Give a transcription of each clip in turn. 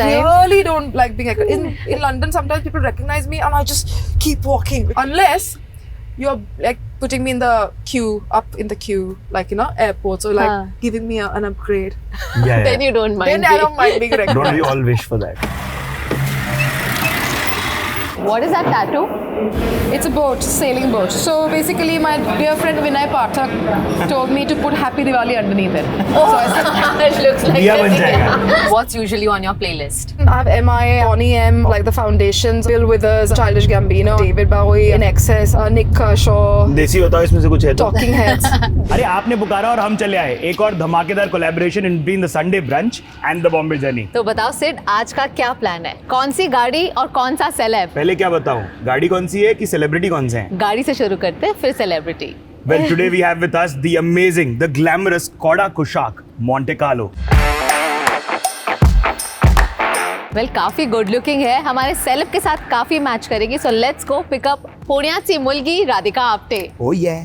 time. really don't like being in London. Sometimes people recognize me and I just keep walking unless you're like putting me in the queue, up in the queue, like airports, or like giving me an upgrade. Yeah. Then you don't mind. Then I don't mind being recognized. Don't we all wish for that? What is that tattoo? It's a boat, sailing boat. So basically, my dear friend Vinay Pathak told me to put Happy Diwali underneath it. So I said, It looks like Diya ban Radhika. jayega. What's usually on your playlist? I have MI, Bonnie M, like the Foundations, Bill Withers, Childish Gambino, David Bowie, In Excess, Nick Kershaw, देसी बताओ इसमें से कुछ है तो? Talking Heads. अरे आपने पुकारा और हम चले आए, एक और धमाकेदार collaboration in between the Sunday brunch and the Bombay journey. तो बताओ सिड, आज का क्या प्लान है? कौन सी गाड़ी और कौन सा सेलेब? पहले क्या बताऊं, गाड़ी कौन सी है कि सेलिब्रिटी कौन से हैं? गाड़ी से शुरू करते हैं, फिर celebrity. Well, today we have with us the amazing, the glamorous Koda Kushak, Monte Carlo. Well काफी गुड लुकिंग है, हमारे सेलेब के साथ काफी मैच करेगी। So let's go pick up पुण्याची मुलगी Radhika Apte. Oh yeah.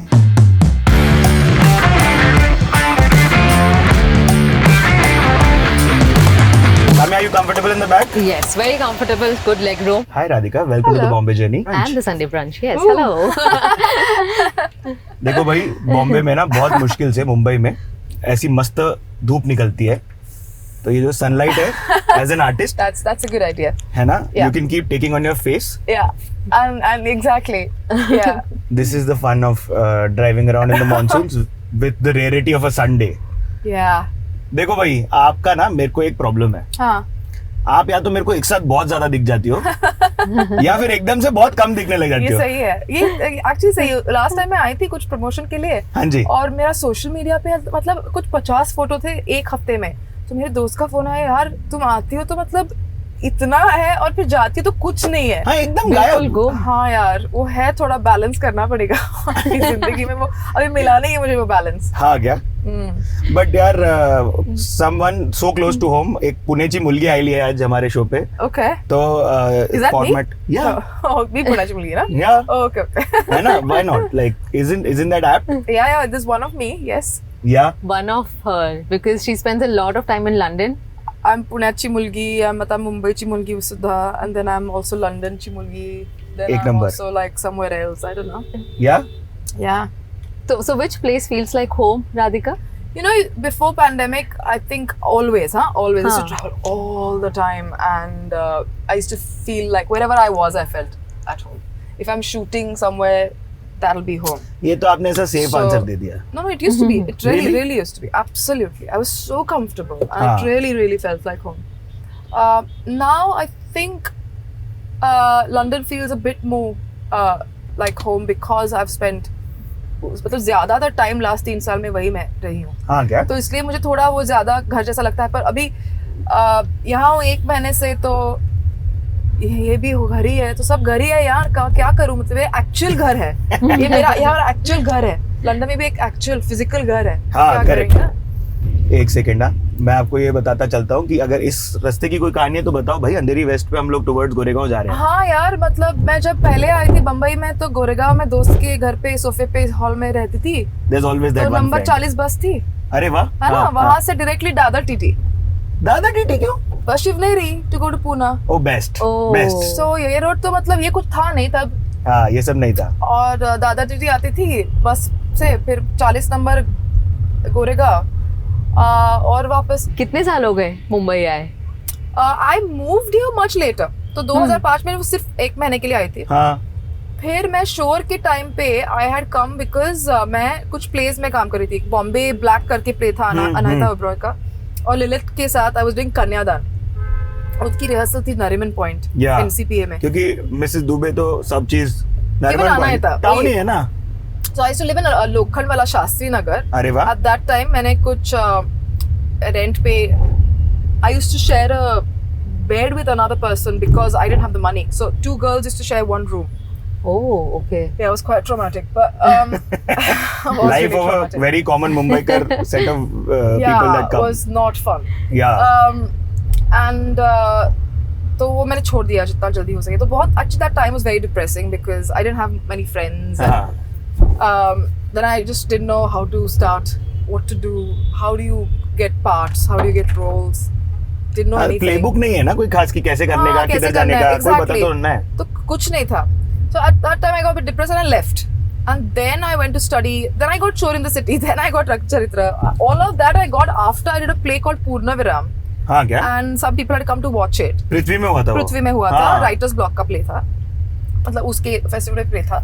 Ma'am, are you comfortable in the back? Yes, very comfortable, good leg room. Hi Radhika, welcome to the Bombay journey. And the Sunday brunch. Yes, hello. देखो भाई, बॉम्बे में ना बहुत मुश्किल से मुंबई में ऐसी मस्त धूप निकलती है, तो ये जो सनलाइट है as an artist, That's a good idea. है ना, Yeah. you can keep taking on your face. Yeah, and exactly. Yeah. This is the fun of driving around in the monsoons with the rarity of a Sunday. Yeah. देखो भाई, आपका ना मेरे को एक problem है। हाँ. आप या तो मेरे को एक साथ बहुत ज्यादा दिख जाती हो या फिर एकदम से बहुत कम दिखने लग जाती ये हो। सही है, ये एक्चुअली सही है। लास्ट टाइम मैं आई थी कुछ प्रमोशन के लिए, हाँ जी। और मेरा सोशल मीडिया पे मतलब कुछ 50 फोटो थे एक हफ्ते में। तो मेरे दोस्त का फोन आया, यार तुम आती हो तो मतलब इतना है और फिर जाती हो तो कुछ नहीं है। हाँ, एकदम गायब। हाँ यार, वो है, थोड़ा बैलेंस करना पड़ेगा अपनी जिंदगी में। वो अभी मिला नहीं है मुझे वो बैलेंस। हाँ क्या? बट यार someone so close to home, एक पुणेची मुलगी आईली है आज हमारे शो पे। ओके, तो Is that me? फॉर्मेट या भी पुण्याची मुलगी ना? या ओके ओके। है ना, why not, like isn't that apt? Yeah, this is one of me, yes. Yeah. One of her, because she spends a lot of time in London. I'm पुण्याची मुलगी, I'm मुंबईची मुलगी सुद्धा, and then I'm also लंडनची मुलगी. Then एक I'm number. also like somewhere else, I don't know. Yeah? Yeah. So which place feels like home, Radhika? You know, before pandemic, I think always. I used to Huh. travel all the time, and I used to feel like wherever I was, I felt at home. If I'm shooting somewhere, that'll be home. ये तो आपने ऐसा safe So- answer दे दिया। No, it used to be. It really, Really? really used to be. Absolutely. I was so comfortable. And Ah. it really, really felt like home. Now, I think London feels a bit more like home because I've spent मतलब ज्यादातर time last 3 साल में वही मैं रही हूँ। हाँ क्या? तो इसलिए मुझे थोड़ा वो ज्यादा घर जैसा लगता है। पर अभी यहाँ हूँ 1 महीने से, तो ये भी घर ही है, तो सब घर ही है यार। क्या करूँ, मतलब ये एक्चुअल घर है। ये मेरा यहाँ एक्चुअल घर है। लंदन में भी एक एक्चुअल फिजिकल घर है। हाँ, क्या correct. करेंगे ना? एक सेकेंड ना, मैं आपको ये बताता चलता हूँ कि अगर इस रास्ते की कोई कहानी है तो बताओ भाई। अंधेरी वेस्ट पे हम लोग टुवर्ड्स गोरेगांव जा रहे हैं। हाँ यार, मतलब मैं जब पहले आई थी बम्बई में, तो गोरेगांव में दोस्त के घर पे सोफे पे हॉल में रहती थी। There's always that तो one नंबर friend. 40 बस थी, अरे वाह, है ना? हाँ, वहां से डायरेक्टली दादर टीटी, दादा टीटी क्यों? Bus Shivneri to go to Poona. Oh best, Oh. Best. So ये रोड तो मतलब ये कुछ था नहीं तब, हाँ, ये सब नहीं था। और दादर टीटी आती थी बस से, फिर 40 नंबर गोरेगांव, और वापस। कितने साल हो गए मुंबई आए? I moved here much later, तो 2005 में वो सिर्फ 1 महीने के लिए आई थी। हाँ, फिर मैं शोर के टाइम पे आई हैड कम बिकॉज मैं कुछ प्लेस में काम कर रही थी। बॉम्बे ब्लैक करके प्ले था अनायता ओबरॉय का, और लिलित के साथ आई वाज डूइंग कन्यादान। उसकी रिहर्सल थी नरीमन पॉइंट Yeah. एनसीपीए में। क्योंकि मिसेस दुबे तो सब चीज Even अनायता, टाउन ही वही। है ना। So I used to live in लोखंड वाला शास्त्री नगर। अरे वाह। At that time मैंने कुछ रेंट पे, I used to share a bed with another person because I didn't have the money. So 2 girls used to share 1 room. Oh, okay. Yeah, it was quite traumatic, but was Life really of a traumatic. very common Mumbaikar set of people Yeah, that come. was not fun. Yeah. And तो वो मैंने छोड़ दिया जितना जल्दी हो सके। तो बहुत actually that time was very depressing because I didn't have many friends. And, then I just didn't know how to start, what to do, how do you get parts, how do you get roles. didn't know anything. Playbook नहीं है ना कोई खास कि कैसे करने का, किधर जाने का, कोई बता तो ना है. तो कुछ नहीं था. So at that time I got a bit depressed and I left. And then I went to study. Then I got Chor in the City. Then I got Charitra. All of that I got after I did a play called Purnaviram. हाँ क्या? And some people had come to watch it. पृथ्वी में हुआ था वो. पृथ्वी में हुआ था. Writers Block का play था. मतलब उसके फेस्टिवल में प्ले था.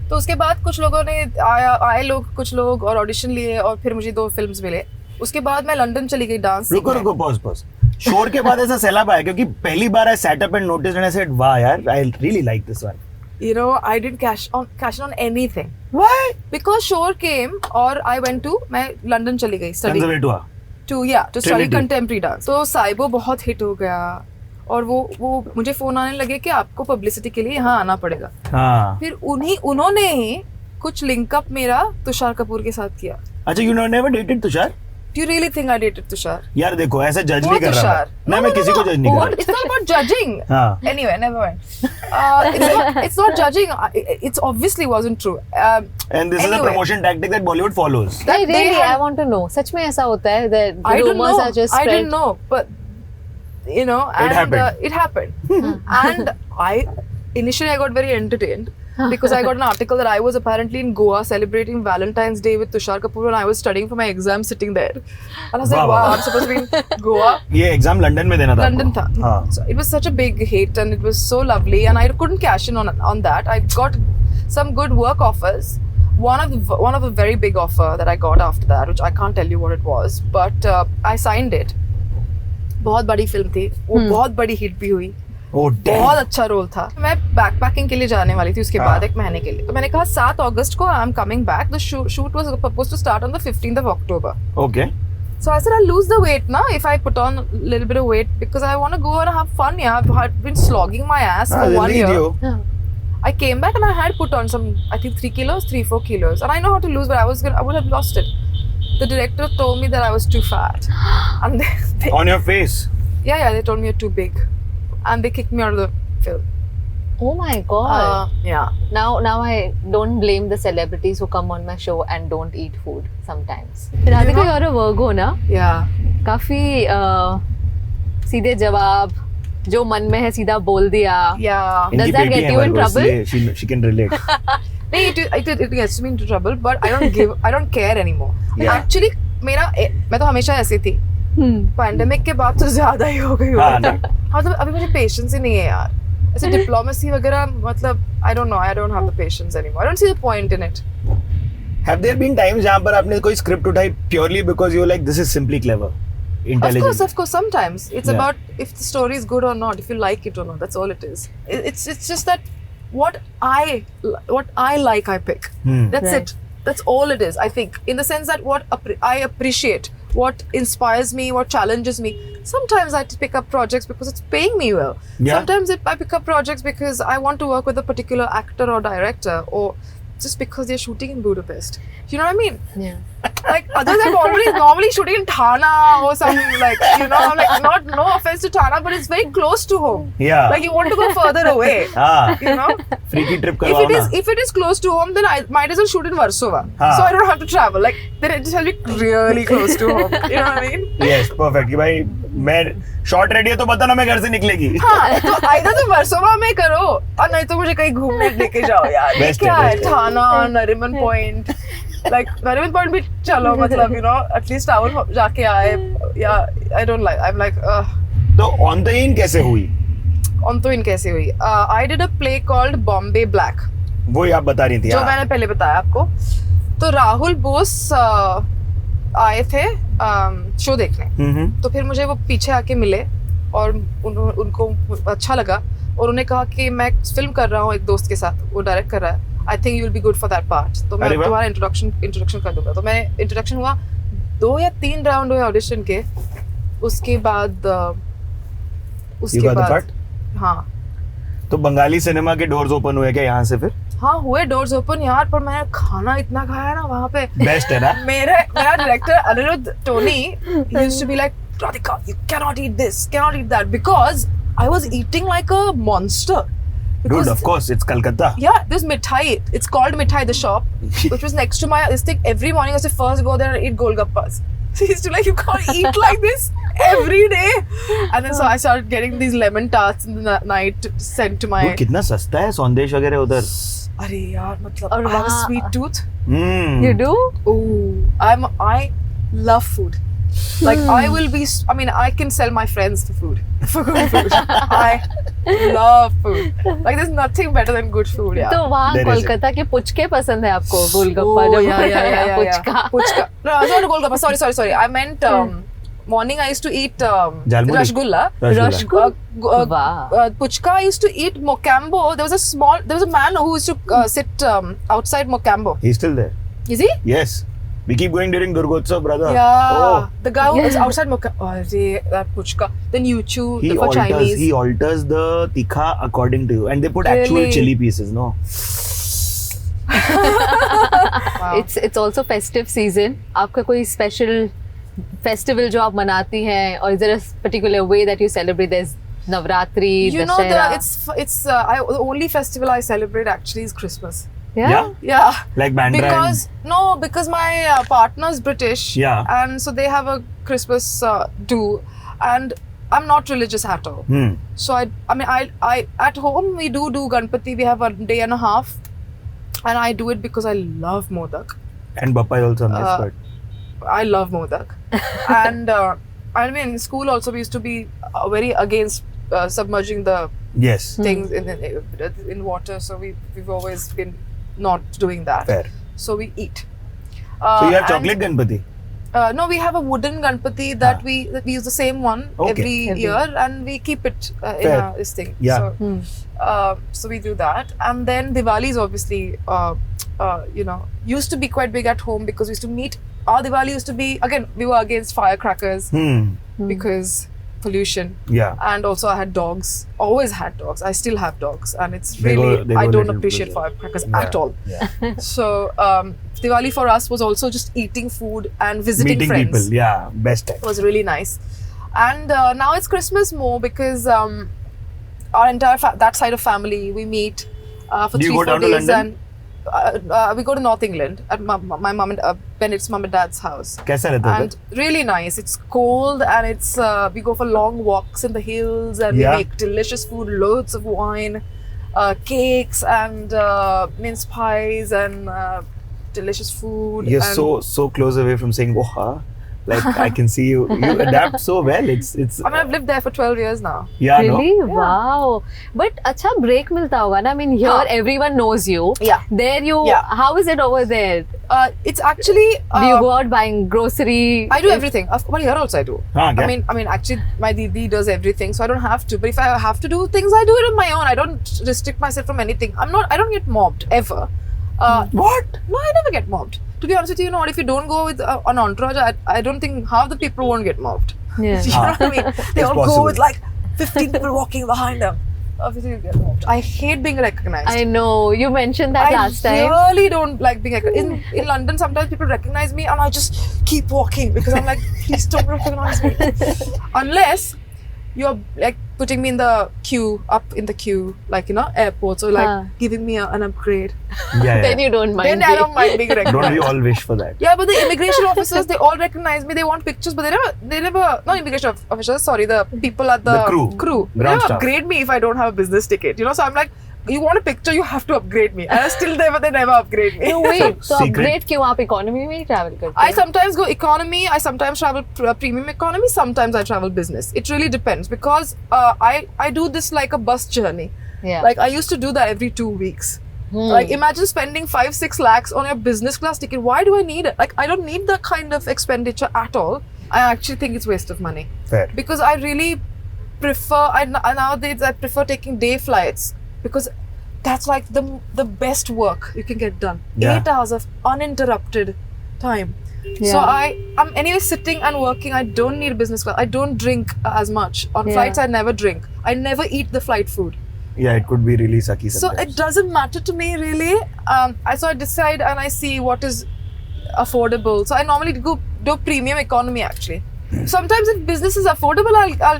तो उसके बाद कुछ लोगों ने आए लोग, कुछ लोग और ऑडिशन लिए और फिर मुझे 2 फिल्म्स मिले. उसके बाद मैं लंदन चली गई डांस. रुको पॉज. शोर के बाद ऐसा सैलाब आया क्योंकि पहली बार I set up and notice and I said वाह यार, I really like this one. You know, I didn't cash on anything. Why? Because Shore came और I went to, मैं लंदन चली गई study. To study contemporary dance. तो साइबो बहुत hit हो गया और वो मुझे फोन आने लगे कि आपको पब्लिसिटी के लिए यहाँ आना पड़ेगा. हाँ. फिर उन्होंने ही कुछ लिंकअप मेरा तुषार कपूर के साथ किया. अच्छा, you never dated Tushar? Do you really think I dated Tushar? यार देखो ऐसे जज नहीं कर रहा मैं किसी को जज नहीं कर रहा. It's not about judging. Anyway, never mind. It's not judging. It obviously wasn't true. And this is a promotion tactic that Bollywood follows. I want to know. सच में ऐसा होता है that rumors are just spread? I didn't know, but you know, it happened. And initially I got very entertained. Because I got an article that I was apparently in Goa celebrating Valentine's Day with Tushar Kapoor and I was studying for my exam sitting there. And I was like, wow, I'm supposed to be in Goa. ये exam London में देना था. London था. So it was such a big hit and it was so lovely and I couldn't cash in on that. I got some good work offers. One of the very big offer that I got after that, which I can't tell you what it was, but I signed it. बहुत बड़ी film थी. वो बहुत बड़ी hit भी हुई. बहुत अच्छा रोल था. मैं बैकपैकिंग के लिए जाने वाली थी उसके बाद 1 महीने के लिए. तो मैंने कहा 7 अगस्त को I am coming back. The shoot was supposed to start on the 15th of October. Okay. So I said I'll lose the weight now if I put on a little bit of weight because I want to go and have fun. Yeah, I've been slogging my ass for 1 year. I came back and I had put on some, I think 3-4 kilos. And I know how to lose, but I would have lost it. The director told me that I was too fat. And on your face? Yeah, they told me you're too big. And they kicked me out of the film. Oh my God. Yeah. Now I don't blame the celebrities who come on my show and don't eat food sometimes. Radhika, you're a Virgo, na? Yeah. काफी सीधे जवाब, जो मन में है सीधा बोल दिया. Yeah. Does that get you in trouble? She can relate. It gets me into trouble, but I don't care anymore. Yeah. Actually, मैं तो हमेशा ऐसी थी. पैंडेमिक के बाद तो ज्यादा ही हो गई. मतलब अभी मुझे पेशेंस ही नहीं है यार. ऐसे डिप्लोमेसी वगैरह मतलब I don't know, I don't have the patience anymore. I don't see the point in it. Have there been times जहाँ पर आपने कोई स्क्रिप्ट उठाई purely because you were like this is simply clever, intelligent? Of course. Sometimes it's about if the story is good or not, if you like it or not. That's all it is. It's just that what I like, I pick. That's it. That's all it is. I think in the sense that what I appreciate, what inspires me, what challenges me. Sometimes I pick up projects because it's paying me well. Yeah. Sometimes I pick up projects because I want to work with a particular actor or director, or just because they're shooting in Budapest. You know what I mean? Yeah. Like others are normally shooting in Thana or something, like, you know, like no offense to Thana, but it's very close to home. Yeah. Like you want to go further away. You know? Freaky trip करवाओ ना. If it is close to home, then I might as well shoot in Warsaw. So I don't have to travel. Like then it just has to be really close to home. You know what I mean? Yes, perfect. कि भाई मैं shot ready है तो बता ना मैं घर से निकलेगी. हाँ, तो आइधा तो वर्सोवा में करो और नहीं तो मुझे कहीं घूमने लेके जाओ यार. क्या है थाना, Nariman point. Like Nariman point भी चलो, मतलब you know at least town जाके आए. Yeah, I don't like. I'm like. तो ऑन द इन कैसे हुई? ऑन तो इन कैसे हुई? I did a play called Bombay Black. वो ही आप बता रही थी. जो मैंने पहले बताया आपको. तो राहुल बोस आए थे शो देखने. तो फिर मुझे वो पीछे आके मिले और उनको अच्छा लगा और उन्होंने कहा कि मैं फिल्म कर रहा हूँ एक दोस्त के साथ, वो डायरेक्ट कर रहा है. I think you will be good for that part. तो मैं तुम्हारा इंट्रोडक्शन कर दूंगा. तो मैंने इंट्रोडक्शन हुआ, 2 या 3 राउंड हुए ऑडिशन के. उसके बाद हाँ. तो बंगाली सिनेमा के डोर्स ओपन हुए क्या यहाँ से फिर? हाँ हुए डोर्स ओपन यार, पर मैंने खाना इतना खाया ना वहाँ पे. बेस्ट है ना. मेरा director Anirudh Tony used to be like, Radhika, you cannot eat this, cannot eat that, because I was eating like a monster. Dude, of course, it's Calcutta. Yeah, there's mithai. It's called Mithai, the shop, which was next to my this thing. Every morning I used to first go there and eat golgappas. So he used to like, you can't eat like this. every day. And then so I started getting these lemon tarts in the night sent to my. वो कितना सस्ता है सौंदेश वगैरह उधर. अरे यार मतलब और I have a वहाँ- sweet tooth. You do? Oh, I love food. Like I will be. I mean, I can sell my friends for food. For good food. I love food. Like there's nothing better than good food. Yeah. तो वहाँ There is Kolkata के पुचके पसंद है आपको? Golgappa Oh, जब yeah. Puchka. Puchka. No, not golgappa. Sorry. I meant morning. I used to eat Jalmuri. rasgulla. Rasgulla. Wow. Puchka. I used to eat Mocambo. There was a man who used to sit outside Mocambo. He's still there. Is he? Yes. We keep going during Durgotsav, brother. Yeah. Oh. The guy who is outside Mocambo. Oh, that Puchka. Then you chew for Chinese. He alters the tikha according to you, and they put actual Really? chili pieces. No. Wow. It's also festive season. आपका कोई special festival जो आप मनाती हैं, or is there a particular way that you celebrate? There's Navratri, You know, Dussehra. the only festival I celebrate actually is Christmas. Yeah? Yeah. Like Bandra. Because my partner's British. Yeah. And so they have a Christmas do, and I'm not religious at all. So I at home we do Ganpati. We have a day and a half, and I do it because I love modak. And Bappa is also on this part. I love modak, and I mean in school also we used to be very against submerging the Yes. things in water. So we've always been not doing that. Fair. So we eat. So you have and- chocolate Ganpati? No, we have a wooden Ganpati that we use the same one Okay. every year, and we keep it in Fair. this thing. Yeah. So we do that, and then Diwali is obviously used to be quite big at home because we used to meet. Our Diwali used to be, again, we were against firecrackers because pollution. Yeah. And also I had dogs, always had dogs. I still have dogs, and it's They really, go I don't little appreciate bit. firecrackers Yeah. at all. Yeah. So Diwali for us was also just eating food and visiting Meeting friends. people. Yeah. Best time. It was really nice. And now it's Christmas more because our entire that side of family, we meet for Do you 3-4 go down to days, London? and we go to North England at my mom and Bennett's mum and dad's house. कैसा रहता है And really nice. It's cold, and it's we go for long walks in the hills, and Yeah. we make delicious food, loads of wine, cakes, and mince pies, and delicious food. You're and so close away from saying "Oha." Like I can see you adapt so well. It's I mean, I've lived there for 12 years now. yeah, Really? no? Wow. But अच्छा break मिलता होगा ना? I mean, here हाँ. everyone knows you. Yeah. There you. Yeah. How is it over there? It's actually. Do you go out buying grocery? I do everything. Well, here also I do. हाँ, क्या? I mean, actually, my didi does everything, so I don't have to. But if I have to do things, I do it on my own. I don't restrict myself from anything. I don't get mobbed ever. What? No, I never get mobbed. To be honest with you, you know what? If you don't go with an entourage, I don't think half the people won't get mobbed. Yeah. You know what I mean? They It's all go possible. with like 15 people walking behind them. Obviously, you get mobbed. I hate being recognized. I know. You mentioned that last time. I really don't like being recognized. In London, sometimes people recognize me and I just keep walking because I'm like, please don't recognize me. Unless you're like putting me in the queue, up in the queue, like, you know, airports, or like giving me an upgrade. Yeah. Then you don't mind. Then I don't mind being recognized. Don't we all wish for that? Yeah, but the immigration officers, they all recognize me. They want pictures, but they never, not immigration officers, sorry, the people at the crew. They Ground never staff. upgrade me if I don't have a business ticket, you know. So I'm like, you want a picture, you have to upgrade me. And I still they never upgrade me. No, wait. So secret- upgrade क्यों आप economy में ही travel करते I हो? sometimes go economy, I sometimes travel premium economy, sometimes I travel business. It really depends because I do this like a bus journey. Yeah. Like I used to do that every 2 weeks. Like imagine spending 5-6 lakhs on your business class ticket. Why do I need it? Like I don't need that kind of expenditure at all. I actually think it's waste of money. Fair. Because I really prefer, nowadays I prefer taking day flights because that's like the best work you can get done. Yeah. 8 hours of uninterrupted time. Yeah. So I'm anyway sitting and working. I don't need business class. I don't drink as much. On flights I never drink. I never eat the flight food. Yeah, it could be really sucky So sometimes. it doesn't matter to me really. So I decide and I see what is affordable. So I normally do premium economy actually. Sometimes if business is affordable,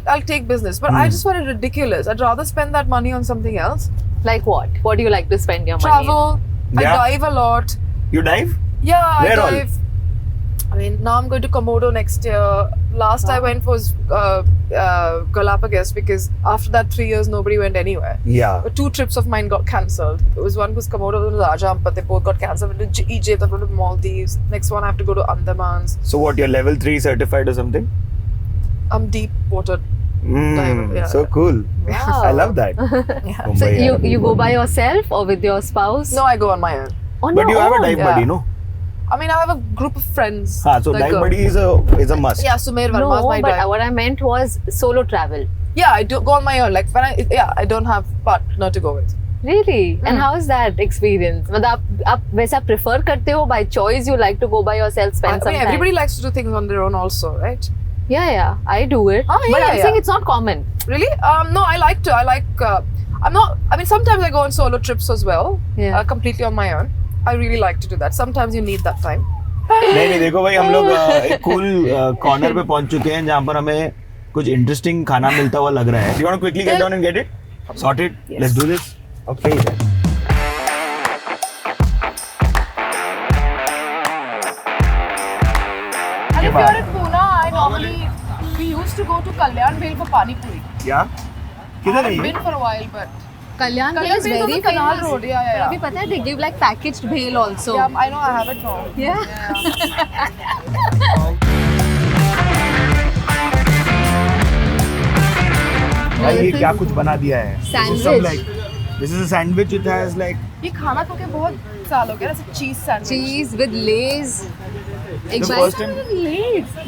I'll take business. But I just find it ridiculous. I'd rather spend that money on something else. Like what? What do you like to spend your money? Travel. I Yeah. dive a lot. You dive? Yeah, Where I all? dive. I mean, now I'm going to Komodo next year. Last I went was Galapagos, because after that 3 years nobody went anywhere. Yeah. But 2 trips of mine got cancelled. It was one was Komodo, one was Rajam, but they both got cancelled. I went to Egypt, I went to Maldives. Next one I have to go to Andamans. So what, you're level 3 certified or something? I'm deep water diver. Yeah. So cool. Wow. I love that. Yeah. So Mumbai, you go by yourself or with your spouse? No, I go on my own. On But your you have a own? dive Yeah. buddy, no? I mean, I have a group of friends. So that dive go. buddy is a must. Yeah, Sumer Verma is No, my but dive. what I meant was solo travel. Yeah, I do go on my own. Like when I don't have partner to go with. Really? And how is that experience? मतलब आप वैसा prefer करते हो? By choice you like to go by yourself, spend I some mean, time. everybody likes to do things on their own also, right? Yeah, I do it. Ah, but yeah, I'm yeah. saying it's not common. Really? No, I like to. I like. I'm not. I mean, sometimes I go on solo trips as well. Yeah. Completely on my own. I really like to do that. Sometimes you need that time. नहीं देखो भाई, हम लोग एक cool corner पे पहुंच चुके हैं जहाँ पर हमें कुछ इंटरेस्टिंग खाना मिलता हुआ लग रहा है. Do you want to quickly get down and get it? Sorted? Yes. Let's do this. Okay then. And if you're in Pune, we used to go to Kalyan Bhel for pani puri. Yeah? किधर है I've ये? been for a while, but Kalyan Kalyan is Bhel is very on the Canal famous. Road. Yeah. अभी पता है they give like packaged bhel also. Yeah, I know. I have it now. Yeah. भाई ये क्या कुछ बना दिया है? Sandwich. This is a sandwich. It has like ये खाना खा के बहुत साल हो गया. It's a cheese sandwich. Cheese with Lay's. एक The bar- first time-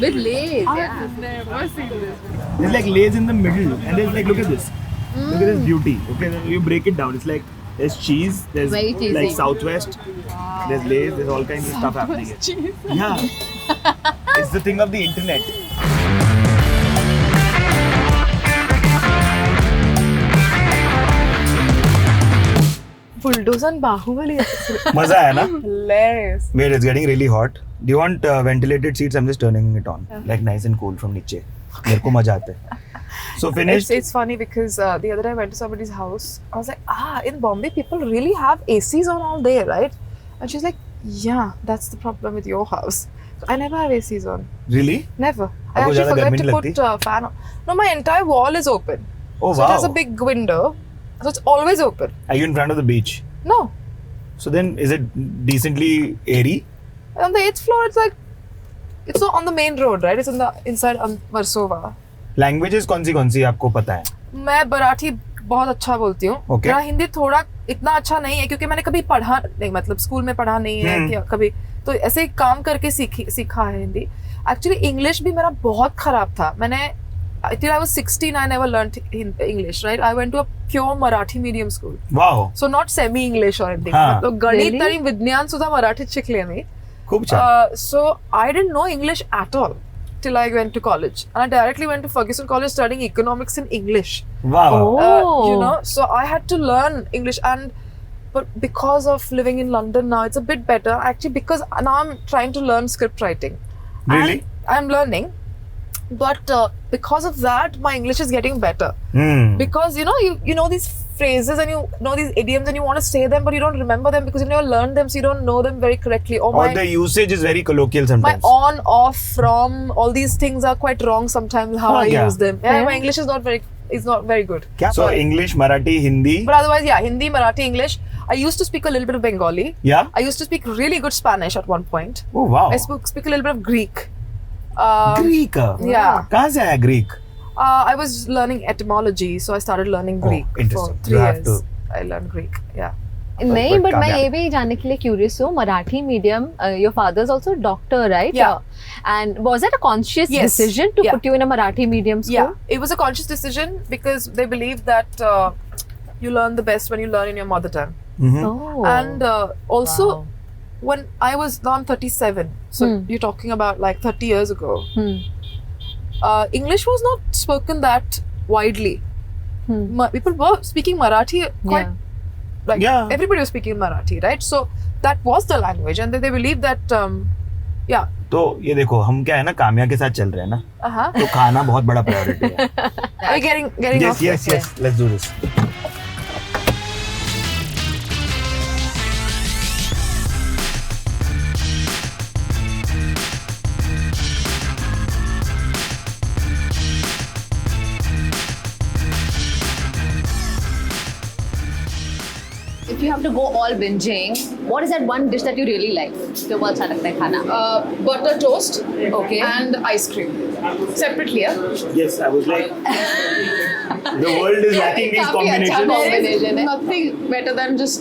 With Lay's. Yeah. I've never seen this. there's like Lay's in the middle, and there's like, look at this. Look at this beauty. Okay, then you break it down. It's like there's cheese, there's Very cheesy. like Southwest, there's Lay's, there's all kinds of stuff happening. Cheese. Yeah, it's the thing of the internet. Bulldozer and Bahubali. मजा आया ना? Hilarious. Wait, it's getting really hot. Do you want ventilated seats? I'm just turning it on, like nice and cool from नीचे. मेरे को मजा आता है. So finished. It's funny because the other day I went to somebody's house. I was like, in Bombay people really have ACs on all day, right? And she's like, yeah, that's the problem with your house. So I never have ACs on. Really? Never. I आपको actually ज़्यादा forget गर्मी to नहीं put fan on. No, my entire wall is open. Oh So wow. it has a big window. So it's always open. Are you in front of the beach? No. So then, is it decently airy? On the 8th floor, it's like, it's not on the main road, right? It's on the inside on Versova. Languages कौन सी आपको पता है? मैं मराठी बहुत अच्छा बोलती हूँ. Okay. मेरा हिंदी थोड़ा इतना अच्छा नहीं है क्योंकि मैंने कभी पढ़ा नहीं, मतलब स्कूल में पढ़ा नहीं है क्या कभी, तो ऐसे काम करके सीखा है हिंदी. एक्चुअली इंग्लिश भी मेरा बहुत खराब था. मैंने till I was 16 I never learned English, right? I went to a pure Marathi medium school. Wow. So not semi English or anything. हाँ. तो गणित Really? आणि विज्ञान सुद्धा मराठीत शिकले मी. खूप छान. So I didn't know English at all till I went to college. And I directly went to Ferguson College studying economics in English. Wow. Oh. You know, so I had to learn English, but because of living in London now, it's a bit better. Actually, because now I'm trying to learn script writing. Really? And I'm learning. But because of that, my English is getting better. Because you know these phrases and you know these idioms and you want to say them, but you don't remember them because you never learned them, so you don't know them very correctly. Or Or the usage is very colloquial my sometimes. on, off, from, all these things are quite wrong sometimes. How I yeah. use them. Yeah, Yeah. my English is not very good. क्या? So English, Marathi, Hindi. But otherwise, yeah, Hindi, Marathi, English. I used to speak a little bit of Bengali. Yeah. I used to speak really good Spanish at one point. Oh wow. I speak a little bit of Greek. Greek. Yeah. कहाँ से आया Greek? I was learning etymology, so I started learning Oh, Greek interesting. for 3 You have years. to- I learned Greek. Yeah. नहीं, but मैं काव्या. ये भी जानने के लिए क्यूरियस हूँ. Marathi medium, your father's also a doctor, right? Yeah. And was that a conscious Yes. decision to Yeah. put you in a Marathi medium school? Yeah. It was a conscious decision because they believe that you learn the best when you learn in your mother tongue. Mhm. Oh. And also, Wow. when I was, now I'm 37, so you're talking about like 30 years ago. English was not spoken that widely. People were speaking Marathi quite, like Yeah. everybody was speaking Marathi, right? So that was the language, and they believed that, yeah. तो ये देखो, हम क्या है ना, काम्या के साथ चल रहे हैं ना, तो खाना बहुत बड़ा प्रायोरिटी है. Are we getting Yes, off? yes, yes. Let's do this. you have to go all binging, what is that one dish that you really like? जो बहुत अच्छा लगता है खाना. Butter toast. Okay. And ice cream. Separately, yeah. Yes, I was like, the world is lacking these काफी अच्छा combinations. combination है. Nothing better than just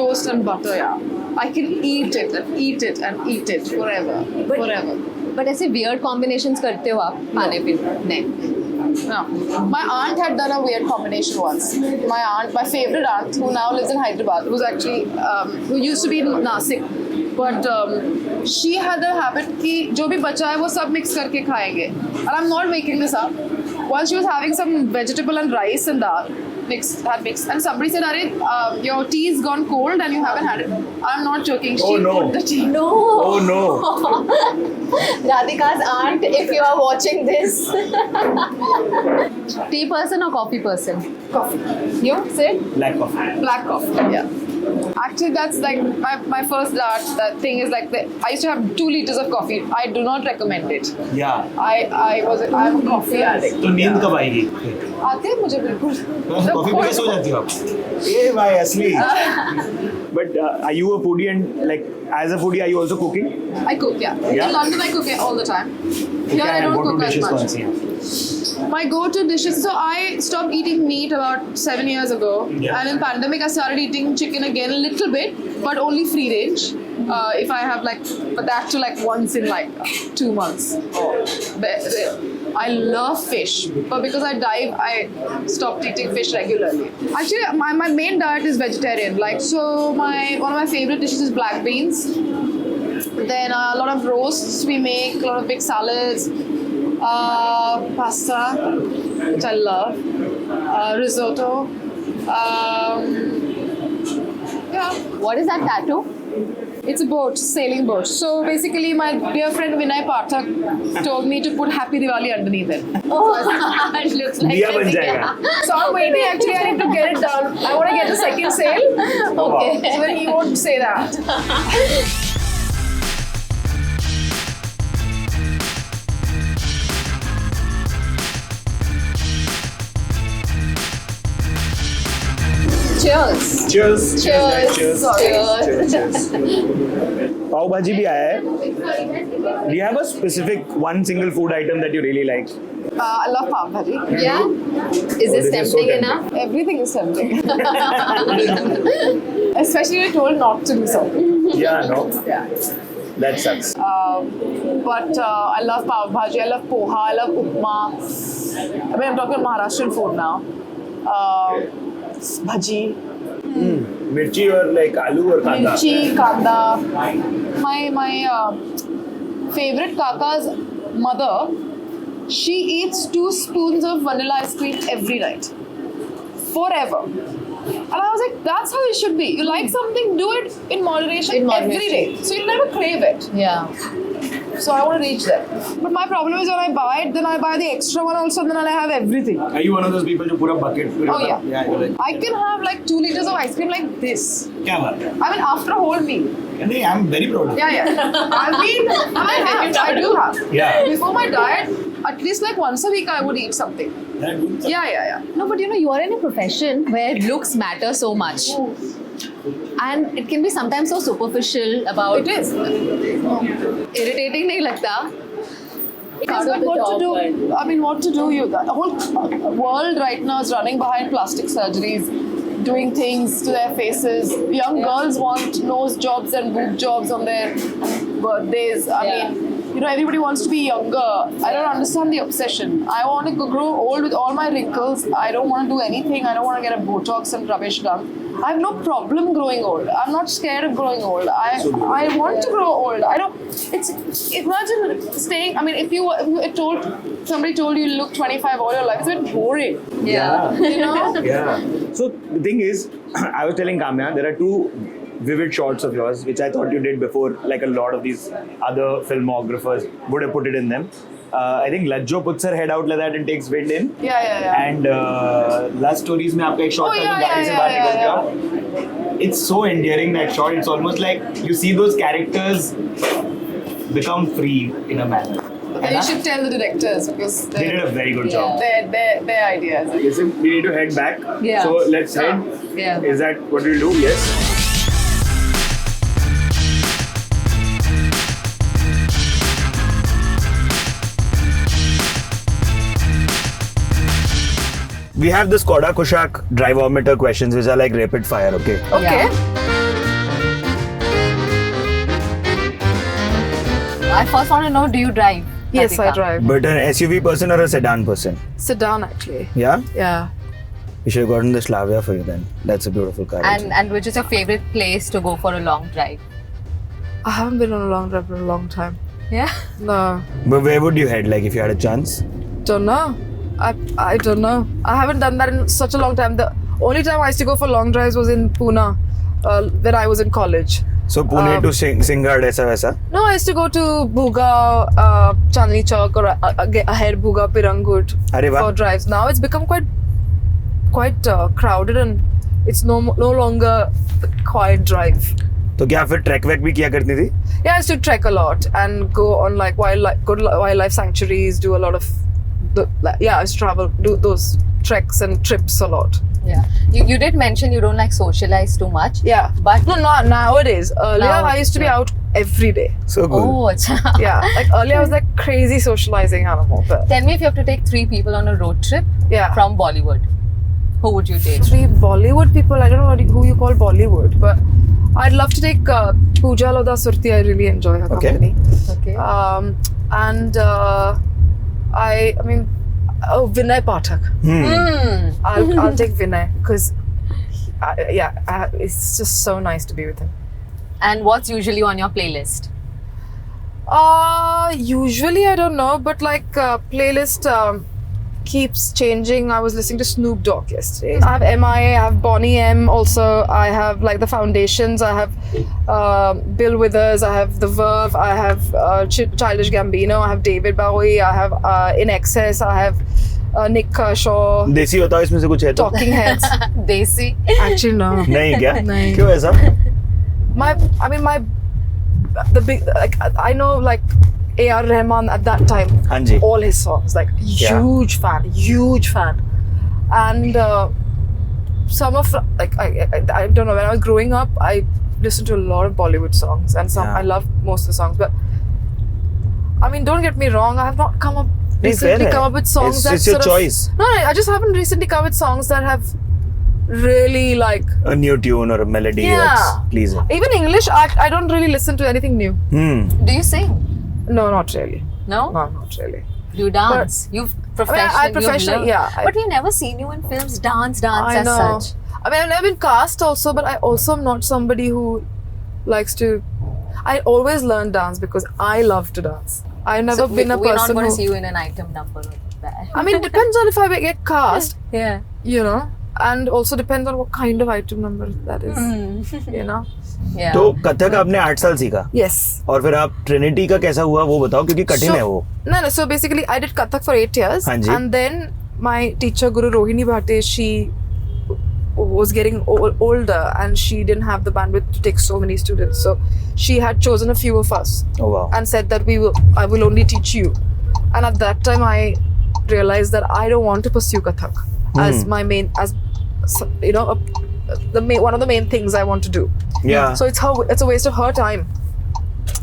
toast and butter, yeah. I can eat it and eat it and eat it forever. Forever. But ऐसे weird combinations करते हो आप खाने पीने? नहीं. No. My aunt had done a weird combination once. My aunt, my favorite aunt, who now lives in Hyderabad, who's actually, who used to be in Nasik, but she had a habit कि जो भी बचा है वो सब mix करके खाएंगे. And I'm not making this up. Once she was having some vegetable and rice and dal, mixed, and somebody said, "Arey, your tea's gone cold and you haven't had it." I'm not joking. She Oh, no. put the tea. No. Oh no. Radhika's aunt, if you are watching this. Tea person or coffee person? Coffee. You, Sid? Black coffee. Black coffee. Yeah. Actually, that's like my first that thing is like I used to have 2 liters of coffee. I do not recommend it. Yeah. I'm a coffee addict. तो नींद कब आएगी? आते हैं मुझे बिल्कुल. Coffee P के सो जाती हो आप? ये भाई असली. But are you a foodie and like as a foodie are you also cooking? I cook, yeah. Yeah? In London, I cook it all the time. Here, I don't cook as much. My go-to dishes. So I stopped eating meat about 7 years ago, Yeah. and in pandemic, I started eating chicken again a little bit, but only free range. If I have but that too like once in like 2 months. I love fish, but because I dive, I stopped eating fish regularly. Actually, my main diet is vegetarian. Like so, one of my favorite dishes is black beans. Then a lot of roasts we make, a lot of big salads, pasta, which I love, risotto. Yeah. What is that tattoo? It's a boat, sailing boat. So basically, my dear friend Vinay Pathak told me to put Happy Diwali underneath it. Oh, it looks like दिया बन Radhika. जाएगा. So I'm waiting. Actually, I need to get it done. I want to get the second sail, Okay. so that he won't say that. Cheers. Cheers. Cheers. Cheers. पाव भाजी भी आया है. Do you have a specific one single food item that you really like? I love pav bhaji. Yeah. Is this this is so tempting tempting. enough? Everything is tempting. Especially when you're told not to do something. Yeah, no. Yeah. That sucks. But I love pav bhaji. I love poha. I love upma. I mean, I'm talking Maharashtrian food now. Bhaji. मिर्ची और like आलू और कांदा. Mirchi, kanda. My favorite kaka's mother, she eats 2 spoons of vanilla ice cream every night. Forever. And I was like, that's how it should be. You like something, do it in moderation, every day. So you'll never crave it. Yeah. So I want to reach there. But my problem is when I buy it, then I buy the extra one also, and then I have everything. Are you one of those people जो पूरा bucket? Oh, yeah. Yeah, you're like, I can have like 2 liters of ice cream like this. क्या बात है? I mean, after a whole meal. नहीं, I'm very proud of you. Yeah. I do have. Yeah. Before my diet, at least like once a week I would eat something. That good. Yeah. No, but you are in a profession where looks matter so much. And it can be sometimes so superficial about. It is. Irritating नहीं लगता. Because like what to do? I mean, what to do? The whole world right now is running behind plastic surgeries, doing things to their faces. Young girls want nose jobs and boob jobs on their birthdays. I mean, everybody wants to be younger. I don't understand the obsession. I want to grow old with all my wrinkles. I don't want to do anything. I don't want to get a Botox and rubbish done. I have no problem growing old. I'm not scared of growing old. I want to grow old. Imagine staying. I mean, if somebody told you look 25 all your life, it's a bit boring. Yeah. Yeah. So the thing is, I was telling Kamya, there are 2 vivid shots of yours, which I thought you did before, like a lot of these other filmographers would have put it in them. I think Lajjo puts her head out like that and takes wind in. Yeah. And Last Stories में आपका एक shot था जो गाड़ी से बाहर निकलता है. It's so endearing, that shot. It's almost like you see those characters become free in a manner. Yeah, you should tell the directors because They did a very good job. their ideas. Listen, we need to head back. Yeah. So let's head. Yeah. Is that what we'll do? Yes. We have the Skoda Kushaq drive-o-meter questions, which are like rapid fire, okay? Okay. I first want to know, do you drive? Yes, I Radhika? drive. But an SUV person or a sedan person? Sedan actually. Yeah? Yeah. We should have gotten the Slavia for you then. That's a beautiful car. also. And which is your favorite place to go for a long drive? I haven't been on a long drive for a long time. Yeah. No. But where would you head, like, if you had a chance? Don't know. I don't know. I haven't done that in such a long time. The only time I used to go for long drives was in Pune when I was in college. So Pune to Singhad, aisa waisa? No, I used to go to Bhuga, Chandni Chowk, or ahead Bhuga, Pirangut Arey wah. for drives. Now it's become quite crowded and it's no longer the quiet drive. तो क्या फिर track वैक भी किया करती थी? Yeah, I used to trek a lot and go on like go to wildlife sanctuaries, do a lot of I used to travel, do those treks and trips a lot. Yeah. You did mention you don't like socialize too much. Yeah, But no, not nowadays. Earlier, Now, I used to be yeah. out every day. So good. oh, acha. Yeah, like earlier I was like crazy socializing animal. But Tell me if you have to take 3 people on a road trip yeah, from Bollywood, who would you take? 3 Bollywood people. I don't know who you call Bollywood, but I'd love to take Pooja Lodha Surti. I really enjoy her Okay. company. Okay. And I mean, Vinay Pathak. I'll take Vinay because it's just so nice to be with him. And what's usually on your playlist? Usually I don't know, but like playlist keeps changing. I was listening to Snoop Dogg yesterday. I have MIA, I have Bonnie M. Also, I have like the Foundations. I have Bill Withers. I have The Verve. I have Childish Gambino. I have David Bowie. I have In Excess. I have Nick Kershaw. देसी बताओ इसमें से कुछ है तो? Talking Heads. Desi. Actually, no. नहीं क्या? नहीं. क्यों ऐसा? The big, like, I know like A.R. Rahman at that time. हाँ जी. All his songs, like huge fan. And some of like I don't know, when I was growing up, I listened to a lot of Bollywood songs and some I love most of the songs. But I mean, don't get me wrong, I have not recently come up with songs that it's your choice. No, I just haven't recently come with songs that have really like A new tune or a melody that's pleasing. even English. I don't really listen to anything new. Do you sing? No, not really. No? No, not really. Do you dance? You've professionally, but we've never seen you in films dance I as know. such. I mean, I've never been cast also, but I also am not somebody who likes to. I always learn dance because I love to dance. I've never been a We're not person going to who. see you in an item number. I mean, depends on if I get cast, Yeah. you know, and also depends on what kind of item number that is, you know. Yeah. तो कथक आपने 8 साल सीखा Yes. और फिर आप Trinity का कैसा हुआ वो बताओ क्योंकि कठिन है वो. No. So basically, I did Kathak for 8 years, हाँ जी. and then my teacher Guru Rohini Bhate, she was getting older, and she didn't have the bandwidth to take so many students. So she had chosen a few of us Oh wow. and said that I will only teach you. And at that time, I realized that I don't want to pursue Kathak as my main, you know, one of the main things I want to do. Yeah. So it's a waste of her time.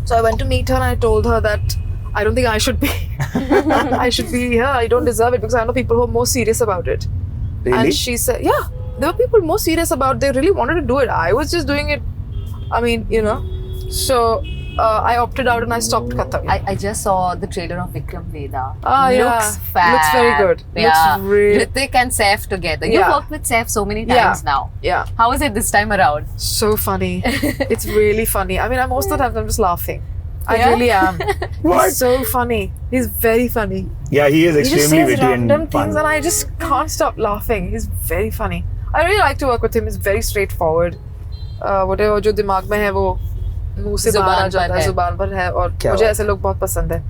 So I went to meet her and I told her that I don't think I should be. I should be here. I don't deserve it because I know people who are more serious about it. Really? And she said, yeah, there were people more serious about it. They really wanted to do it. I was just doing it. I mean, you know. So I opted out and I stopped Kathak. I just saw the trailer of Vikram Veda. Yeah. Looks fab. Looks very good. Yeah. Looks really. Hrithik and Saif together. You've Yeah. worked with Saif so many times now. Yeah. How is it this time around? So funny. It's really funny. I mean, most of the time I'm just laughing. I Yeah? really am. What? He's so funny. He's very funny. Yeah, he is He just extremely says witty random and things fun. and I just can't stop laughing. He's very funny. I really like to work with him. He's very straightforward. Whatever जो दिमाग में है वो मुंह से बाहर आ जाता है, जुबान पर है और क्या मुझे बात ऐसे लोग बहुत पसंद है.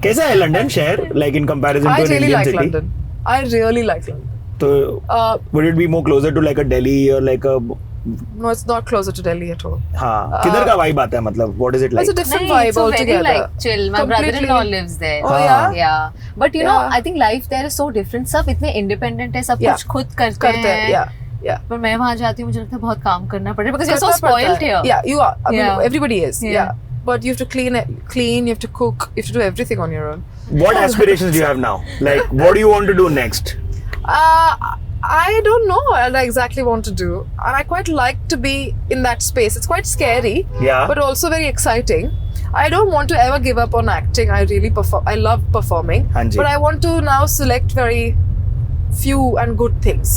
कैसा है लंदन शहर like in comparison I to an really Indian like city? London. I really like London. तो would it be more closer to like a Delhi or like a No, it's not closer to Delhi at all. हाँ किधर का vibe आता है मतलब what is it like? It's a different No, vibe it's a very altogether. like chill. My brother-in-law lives there. Oh yeah. Yeah, but you know, Yeah. I think life there is so different. सब इतने independent है, सब Yeah. कुछ खुद करते हैं. Yeah. पर मैं वहाँ जाती हूँ, मुझे लगता है बहुत काम करना पड़ेगा because you're so करना पड़ता spoiled है. here. Yeah, you are. I mean, Yeah. everybody is. Yeah. Yeah. But you have to clean. You have to cook. You have to do everything on your own. What aspirations do you have now? Like what do you want to do next? I don't know what I exactly want to do, and I quite like to be in that space. It's quite scary, Yeah. but also very exciting. I don't want to ever give up on acting. I really I love performing, Hanji. but I want to now select very few and good things.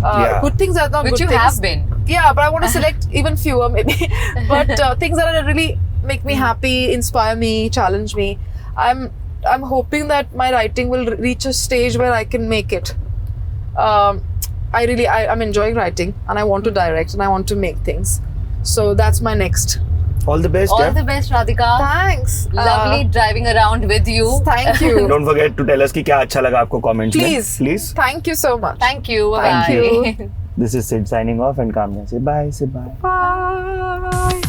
Yeah. Good things are not Which good you things. have been. Yeah, but I want to select even fewer maybe. But things that are really make me happy, inspire me, challenge me. I'm hoping that my writing will reach a stage where I can make it. I'm enjoying writing, and I want to direct, and I want to make things. So that's my next. All the best. All yeah? the best, Radhika. Thanks. Lovely driving around with you. Thank you. Don't forget to tell us कि क्या अच्छा लगा आपको comments में. Please. Please. Thank you so much. Thank you. Thank Bye-bye. you. This is Sid signing off and Kamya say bye. Say bye. Bye.